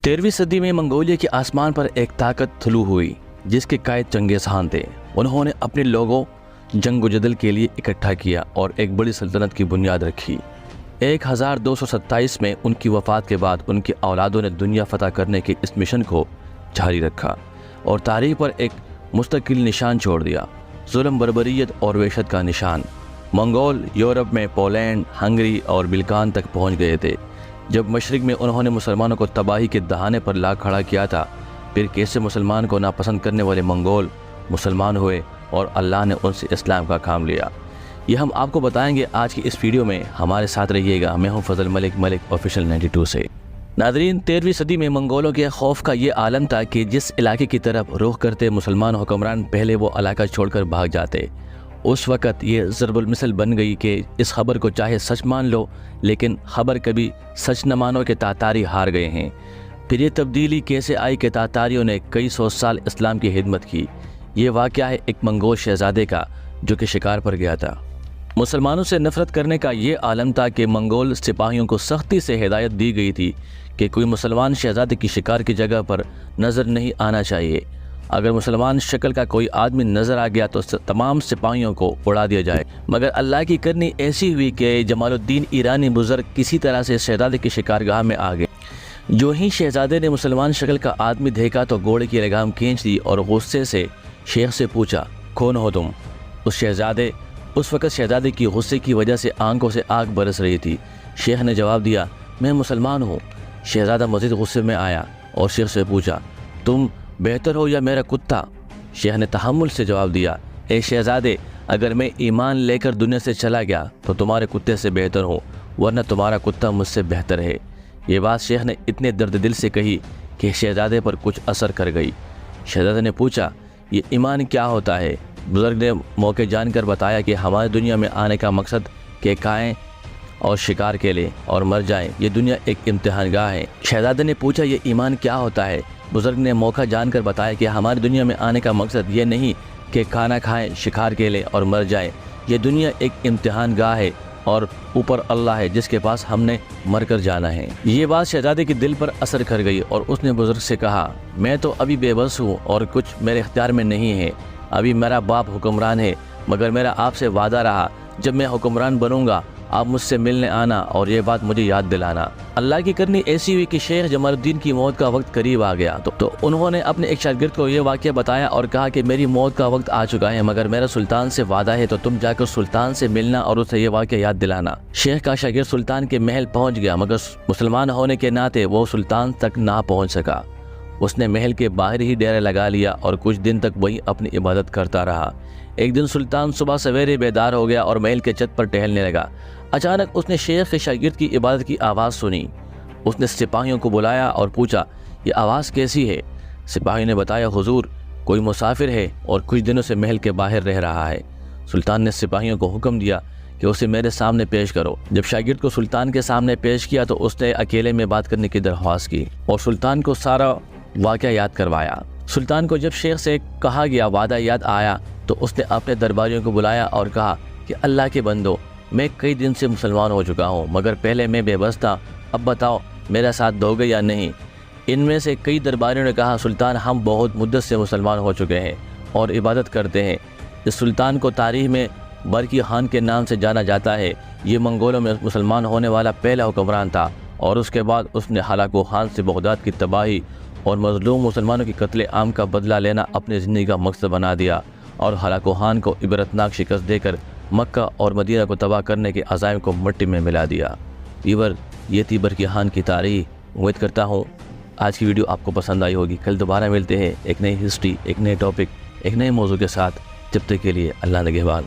13वीं सदी में मंगोलिया के आसमान पर एक ताकत थलू हुई जिसके कायद चंगेज़ खान थे। उन्होंने अपने लोगों जंग जदल के लिए इकट्ठा किया और एक बड़ी सल्तनत की बुनियाद रखी। 1227 में उनकी वफ़ात के बाद उनकी औलादों ने दुनिया फ़तह करने के इस मिशन को जारी रखा और तारीख़ पर एक मुस्तकिल निशान छोड़ दिया, जुल्म, बर्बरियत और वहशत का निशान। मंगोल यूरोप में पोलैंड, हंगरी और बिल्कान तक पहुँच गए थे। जब मशरिक़ में उन्होंने मुसलमानों को तबाही के दहाने पर ला खड़ा किया था, फिर कैसे मुसलमान को नापसंद करने वाले मंगोल मुसलमान हुए और अल्लाह ने उनसे इस्लाम का काम लिया। ये हम आपको बताएंगे आज की इस वीडियो में। हमारे साथ रहिएगा। मैं हूं फजल मलिक ऑफिशियल 92 से। नादरीन, 13वीं सदी में मंगोलों के खौफ का ये आलम था कि जिस इलाके की तरफ रुख करते मुसलमान हुक्मरान पहले वो इलाका छोड़कर भाग जाते। उस वक़्त ये ज़रबुल मिसल बन गई कि इस खबर को चाहे सच मान लो, लेकिन खबर कभी सच न मानो कि तातारी हार गए हैं। फिर ये तब्दीली कैसे आई कि तातारियों ने कई सौ साल इस्लाम की खिदमत की। ये वाक़या है एक मंगोल शहज़ादे का जो कि शिकार पर गया था। मुसलमानों से नफ़रत करने का ये आलम था कि मंगोल सिपाहियों को सख्ती से हिदायत दी गई थी कि कोई मुसलमान शहज़ादे की शिकार की जगह पर नज़र नहीं आना चाहिए। अगर मुसलमान शक्ल का कोई आदमी नज़र आ गया तो तमाम सिपाहियों को उड़ा दिया जाए। मगर अल्लाह की करनी ऐसी हुई कि जमालुद्दीन ईरानी बुज़ुर्ग किसी तरह से शहज़ादे की शिकारगाह में आ गए। जो ही शहज़ादे ने मुसलमान शक्ल का आदमी देखा तो घोड़े की लगाम खींच दी और गुस्से से शेख से पूछा, कौन हो तुम? उस वक़्त शहज़ादे की गुस्से की वजह से आंखों से आग बरस रही थी। शेख ने जवाब दिया, मैं मुसलमान हूँ। शहज़ादा मज़ीद गुस्से में आया और शेख से पूछा, तुम बेहतर हो या मेरा कुत्ता? शेख ने तहम्मुल से जवाब दिया, ए शहज़ादे, अगर मैं ईमान लेकर दुनिया से चला गया तो तुम्हारे कुत्ते से बेहतर हूँ, वरना तुम्हारा कुत्ता मुझसे बेहतर है। ये बात शेख ने इतने दर्द दिल से कही कि शहज़ादे पर कुछ असर कर गई। शहज़ादे ने पूछा, ये ईमान क्या होता है? बुज़ुर्ग ने मौके जानकर बताया कि हमारे दुनिया में आने का मकसद कि खाएँ और शिकार के लिए और मर जाएं। ये दुनिया एक इम्तिहानगाह है। शहज़ादे ने पूछा, ये ईमान क्या होता है? बुज़ुर्ग ने मौका जानकर बताया कि हमारी दुनिया में आने का मकसद ये नहीं कि खाना खाएं, शिकार के लिए और मर जाएं। ये दुनिया एक इम्तिहानगाह है और ऊपर अल्लाह है जिसके पास हमने मर कर जाना है। ये बात शहज़ादे के दिल पर असर कर गई और उसने बुज़ुर्ग से कहा, मैं तो अभी बेबस हूँ और कुछ मेरे इख्तियार में नहीं है। अभी मेरा बाप हुक्मरान है, मगर मेरा आपसे वादा रहा, जब मैं हुक्मरान बनूंगा आप मुझसे मिलने आना और ये बात मुझे याद दिलाना। अल्लाह की करनी ऐसी हुई कि शेख जमालुद्दीन की मौत का वक्त करीब आ गया तो उन्होंने अपने एक शागिर्द को ये वाक़या बताया और कहा कि मेरी मौत का वक्त आ चुका है, मगर मेरा सुल्तान से वादा है तो तुम जाकर सुल्तान से मिलना और उसे ये वाक़या याद दिलाना। शेख का शागिर्द सुल्तान के महल पहुँच गया, मगर मुसलमान होने के नाते वो सुल्तान तक ना पहुँच सका। उसने महल के बाहर ही डेरा लगा लिया और कुछ दिन तक वही अपनी इबादत करता रहा। एक दिन सुल्तान सुबह सवेरे बेदार हो गया और महल के छत पर टहलने लगा। अचानक उसने शेख के शागिर्द की इबादत की आवाज़ सुनी। उसने सिपाहियों को बुलाया और पूछा, ये आवाज़ कैसी है? सिपाही ने बताया, हुजूर, कोई मुसाफिर है और कुछ दिनों से महल के बाहर रह रहा है। सुल्तान ने सिपाहियों को हुक्म दिया कि उसे मेरे सामने पेश करो। जब शागिर्द को सुल्तान के सामने पेश किया तो उसने अकेले में बात करने की दरख्वास्त की और सुल्तान को सारा वाक़या याद करवाया। सुल्तान को जब शेख से कहा गया वादा याद आया तो उसने अपने दरबारियों को बुलाया और कहा कि अल्लाह के बंदो, मैं कई दिन से मुसलमान हो चुका हूँ, मगर पहले मैं बेबस था, अब बताओ मेरा साथ दोगे या नहीं? इनमें से कई दरबारियों ने कहा, सुल्तान, हम बहुत मुद्दत से मुसलमान हो चुके हैं और इबादत करते हैं। इस सुल्तान को तारीख़ में बरकी खान के नाम से जाना जाता है। ये मंगोलों में मुसलमान होने वाला पहला हुक्मरान था और उसके बाद उसने हलाको खान से बगदाद की तबाही और मज़लूम मुसलमानों की कत्ले आम का बदला लेना अपनी ज़िंदगी का मकसद बना दिया और हलाको खान को इबरतनाक शिकस्त देकर मक्का और मदीना को तबाह करने के अज़ाइम को मिट्टी में मिला दिया। ये थी बरकी खान की तारीख़। उम्मीद करता हूँ आज की वीडियो आपको पसंद आई होगी। कल दोबारा मिलते हैं एक नई हिस्ट्री, एक नए टॉपिक, एक नए मौजू के साथ। जब तक के लिए अल्लाह निगहबान।